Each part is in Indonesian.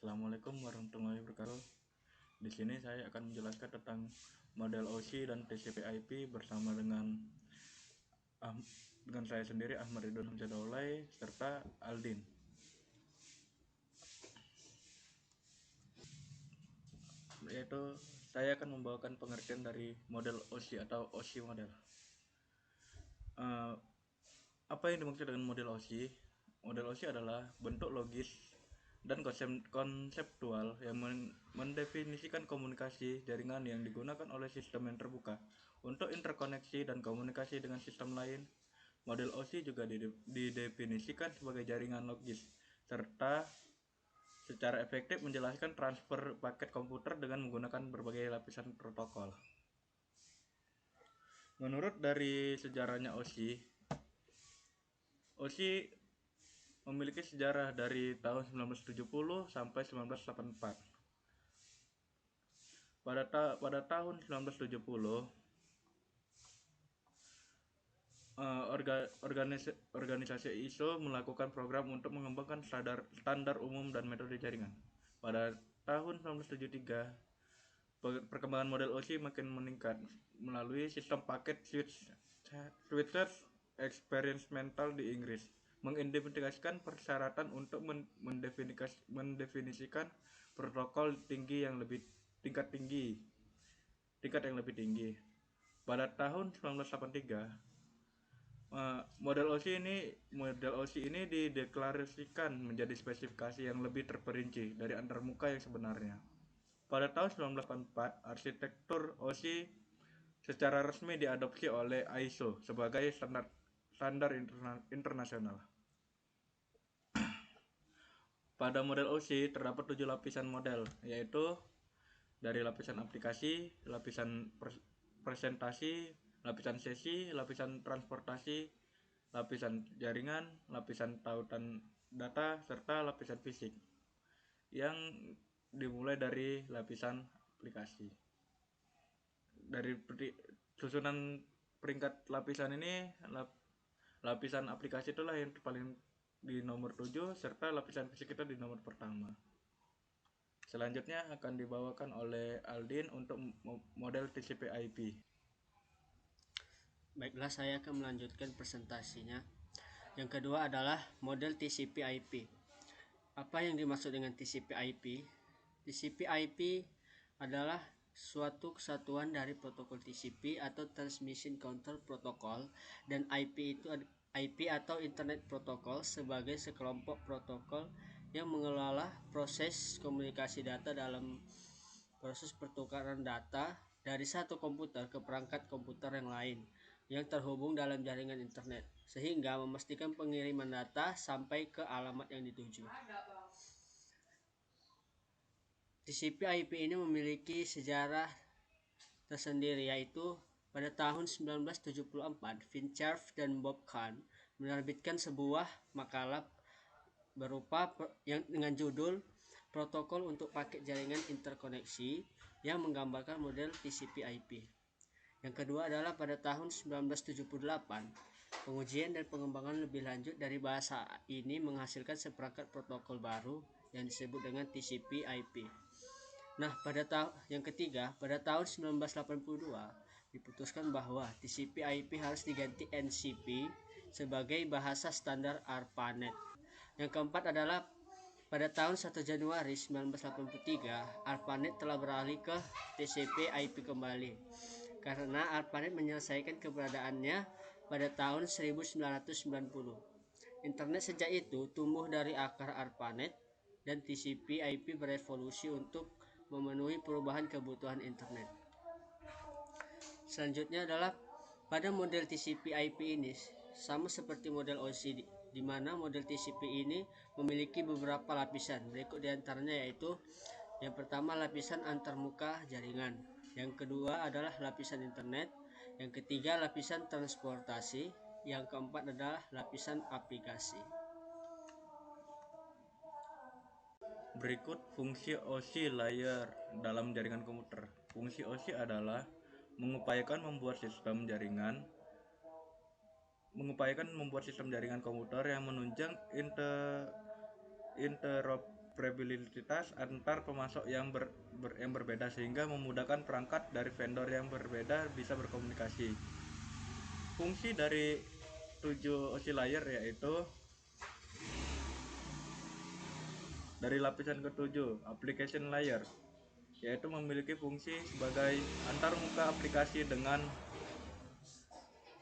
Assalamualaikum warahmatullahi wabarakatuh. Di sini saya akan menjelaskan tentang model OSI dan TCP/IP bersama dengan saya sendiri Ahmad Ridwan Hamzah Daulay serta Aldin. Yaitu saya akan membawakan pengertian dari model OSI atau OSI model. Apa yang dimaksud dengan model OSI? Model OSI adalah bentuk logis dan konseptual yang mendefinisikan komunikasi jaringan yang digunakan oleh sistem yang terbuka untuk interkoneksi dan komunikasi dengan sistem lain. Model OSI juga didefinisikan sebagai jaringan logis serta secara efektif menjelaskan transfer paket komputer dengan menggunakan berbagai lapisan protokol. Menurut dari sejarahnya OSI memiliki sejarah dari tahun 1970 sampai 1984. Pada tahun 1970, organisasi ISO melakukan program untuk mengembangkan standar umum dan metode jaringan. Pada tahun 1973, perkembangan model OSI makin meningkat melalui sistem paket switches eksperimental di Inggris, mengidentifikasikan persyaratan untuk mendefinisikan protokol tingkat yang lebih tinggi. Pada tahun 1983, model OSI ini dideklarasikan menjadi spesifikasi yang lebih terperinci dari antarmuka yang sebenarnya. Pada tahun 1984, arsitektur OSI secara resmi diadopsi oleh ISO sebagai standar internasional. Pada model OSI terdapat 7 lapisan model, yaitu dari lapisan aplikasi, lapisan presentasi, lapisan sesi, lapisan transportasi, lapisan jaringan, lapisan tautan data, serta lapisan fisik, yang dimulai dari lapisan aplikasi. Dari susunan peringkat lapisan ini, lapisan aplikasi itulah yang paling di nomor 7, serta lapisan fisik itu di nomor pertama. Selanjutnya akan dibawakan oleh Aldin untuk model TCP/IP. Baiklah, saya akan melanjutkan presentasinya. Yang kedua adalah model TCP/IP. Apa yang dimaksud dengan TCP/IP? TCP/IP adalah suatu kesatuan dari protokol TCP atau Transmission Control Protocol, dan IP atau Internet Protocol sebagai sekelompok protokol yang mengelola proses komunikasi data dalam proses pertukaran data dari satu komputer ke perangkat komputer yang lain yang terhubung dalam jaringan internet, sehingga memastikan pengiriman data sampai ke alamat yang dituju. TCP/IP ini memiliki sejarah tersendiri, yaitu pada tahun 1974, Vint Cerf dan Bob Kahn menerbitkan sebuah makalah dengan judul Protokol untuk Paket Jaringan Interkoneksi yang menggambarkan model TCP/IP. Yang kedua adalah pada tahun 1978, pengujian dan pengembangan lebih lanjut dari bahasa ini menghasilkan seperangkat protokol baru yang disebut dengan TCP/IP. Nah, yang ketiga, pada tahun 1982 diputuskan bahwa TCP/IP harus diganti NCP sebagai bahasa standar ARPANET. Yang keempat adalah pada tahun 1 Januari 1983, ARPANET telah beralih ke TCP/IP kembali karena ARPANET menyelesaikan keberadaannya pada tahun 1990. Internet sejak itu tumbuh dari akar ARPANET, dan TCP/IP berevolusi untuk memenuhi perubahan kebutuhan internet. Selanjutnya adalah pada model TCP/IP ini sama seperti model OSI, di mana model TCP ini memiliki beberapa lapisan. Berikut diantaranya yaitu: yang pertama, lapisan antarmuka jaringan. Yang kedua adalah lapisan internet. Yang ketiga, lapisan transportasi. Yang keempat adalah lapisan aplikasi. Berikut fungsi OSI layer dalam jaringan komputer. Fungsi OSI adalah mengupayakan membuat sistem jaringan komputer yang menunjang interoperabilitas interoperabilitas antar pemasok yang berbeda sehingga memudahkan perangkat dari vendor yang berbeda bisa berkomunikasi. Fungsi dari 7 OSI layer yaitu dari lapisan ke-7 application layer, yaitu memiliki fungsi sebagai antarmuka aplikasi dengan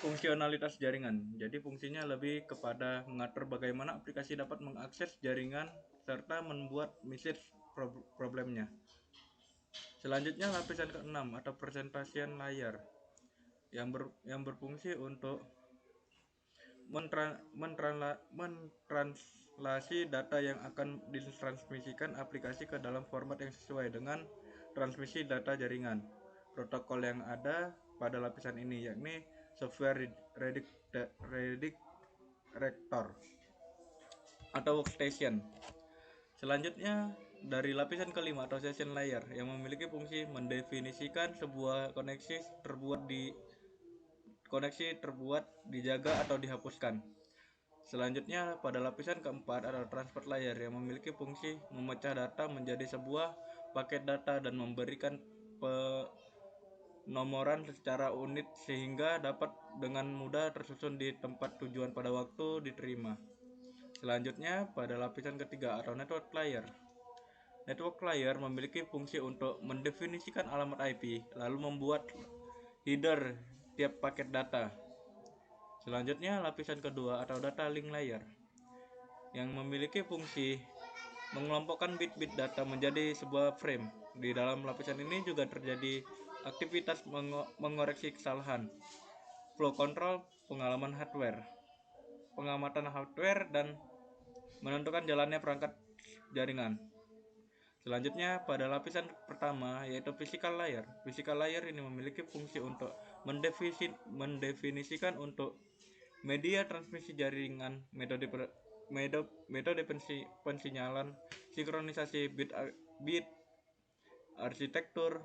fungsionalitas jaringan. Jadi fungsinya lebih kepada mengatur bagaimana aplikasi dapat mengakses jaringan serta membuat message problemnya. Selanjutnya lapisan ke-6 atau presentation layer yang berfungsi untuk mentranslasi data yang akan ditransmisikan aplikasi ke dalam format yang sesuai dengan transmisi data jaringan. Protokol yang ada pada lapisan ini yakni software redirector atau workstation. Selanjutnya dari lapisan kelima atau session layer yang memiliki fungsi mendefinisikan sebuah koneksi terbuat, dijaga atau dihapuskan. Selanjutnya pada lapisan keempat ada transport layer yang memiliki fungsi memecah data menjadi sebuah paket data dan memberikan penomoran secara unit sehingga dapat dengan mudah tersusun di tempat tujuan pada waktu diterima. Selanjutnya pada lapisan ketiga atau network layer. Network layer memiliki fungsi untuk mendefinisikan alamat IP lalu membuat header tiap paket data. Selanjutnya lapisan kedua atau data link layer yang memiliki fungsi mengelompokkan bit-bit data menjadi sebuah frame. Di dalam lapisan ini juga terjadi aktivitas mengoreksi kesalahan, flow control, pengamatan hardware dan menentukan jalannya perangkat jaringan. Selanjutnya pada lapisan pertama yaitu physical layer. Physical layer ini memiliki fungsi untuk mendefinisikan untuk media transmisi jaringan, metode pensinyalan, sinkronisasi bit, arsitektur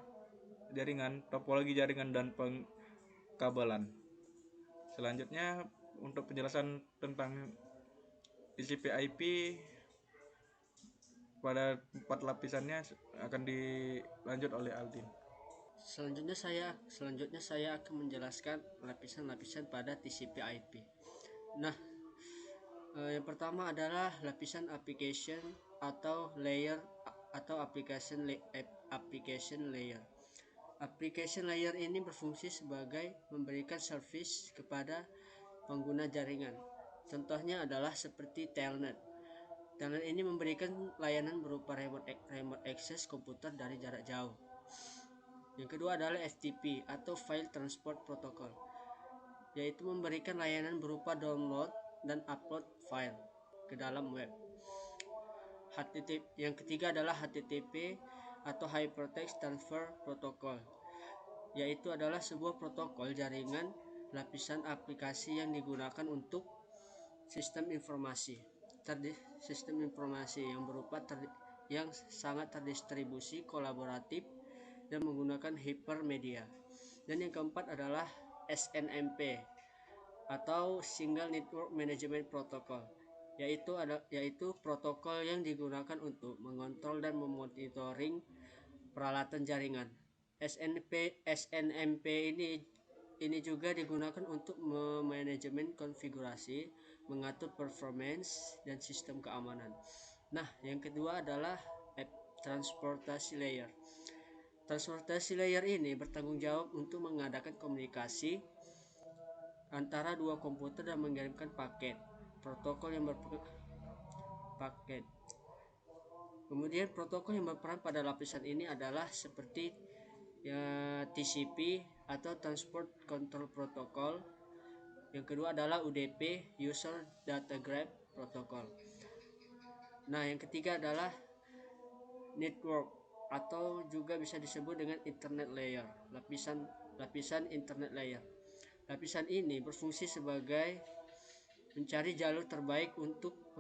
jaringan, topologi jaringan dan pengkabelan. Selanjutnya untuk penjelasan tentang TCP IP pada 4 lapisannya akan dilanjut oleh Aldin. Selanjutnya saya akan menjelaskan lapisan-lapisan pada TCP/IP. Nah, yang pertama adalah lapisan application atau layer atau application layer. Application layer ini berfungsi sebagai memberikan service kepada pengguna jaringan. Contohnya adalah seperti telnet. Telnet ini memberikan layanan berupa remote access komputer dari jarak jauh. Yang kedua adalah FTP atau File Transport Protocol, yaitu memberikan layanan berupa download dan upload file ke dalam web. Yang ketiga adalah HTTP atau Hypertext Transfer Protocol, yaitu adalah sebuah protokol jaringan lapisan aplikasi yang digunakan untuk sistem informasi yang berupa yang sangat terdistribusi, kolaboratif, dan menggunakan hypermedia. Dan yang keempat adalah SNMP atau Single Network Management Protocol, yaitu protokol yang digunakan untuk mengontrol dan memonitoring peralatan jaringan. SNMP ini juga digunakan untuk manajemen konfigurasi, mengatur performance dan sistem keamanan. Nah, yang kedua adalah transportasi layer. Transportasi layer ini bertanggung jawab untuk mengadakan komunikasi antara dua komputer dan mengirimkan paket. Kemudian protokol yang berperan pada lapisan ini adalah seperti TCP atau Transport Control Protocol. Yang kedua adalah UDP, User Data Graph Protocol. Nah, yang ketiga adalah network atau juga bisa disebut dengan internet layer, lapisan internet layer. Lapisan ini berfungsi sebagai mencari jalur terbaik untuk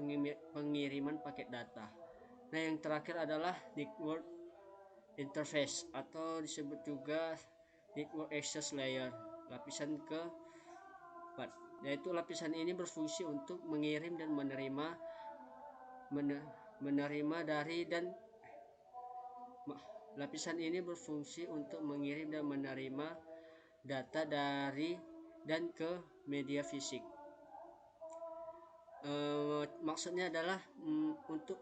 pengiriman paket data. Nah, yang terakhir adalah network interface atau disebut juga network access layer, lapisan keempat, yaitu lapisan ini berfungsi untuk mengirim dan menerima menerima dari dan lapisan ini berfungsi untuk mengirim dan menerima data dari dan ke media fisik. Maksudnya adalah untuk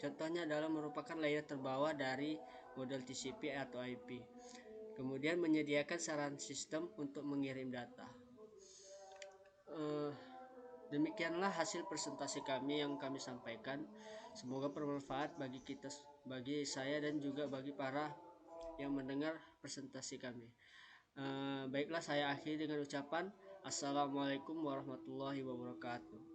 contohnya adalah merupakan layer terbawah dari model TCP atau IP. Kemudian menyediakan saran sistem untuk mengirim data. Demikianlah hasil presentasi kami yang kami sampaikan. Semoga bermanfaat bagi saya dan juga bagi para yang mendengar presentasi kami. Baiklah, saya akhiri dengan ucapan Assalamualaikum warahmatullahi wabarakatuh.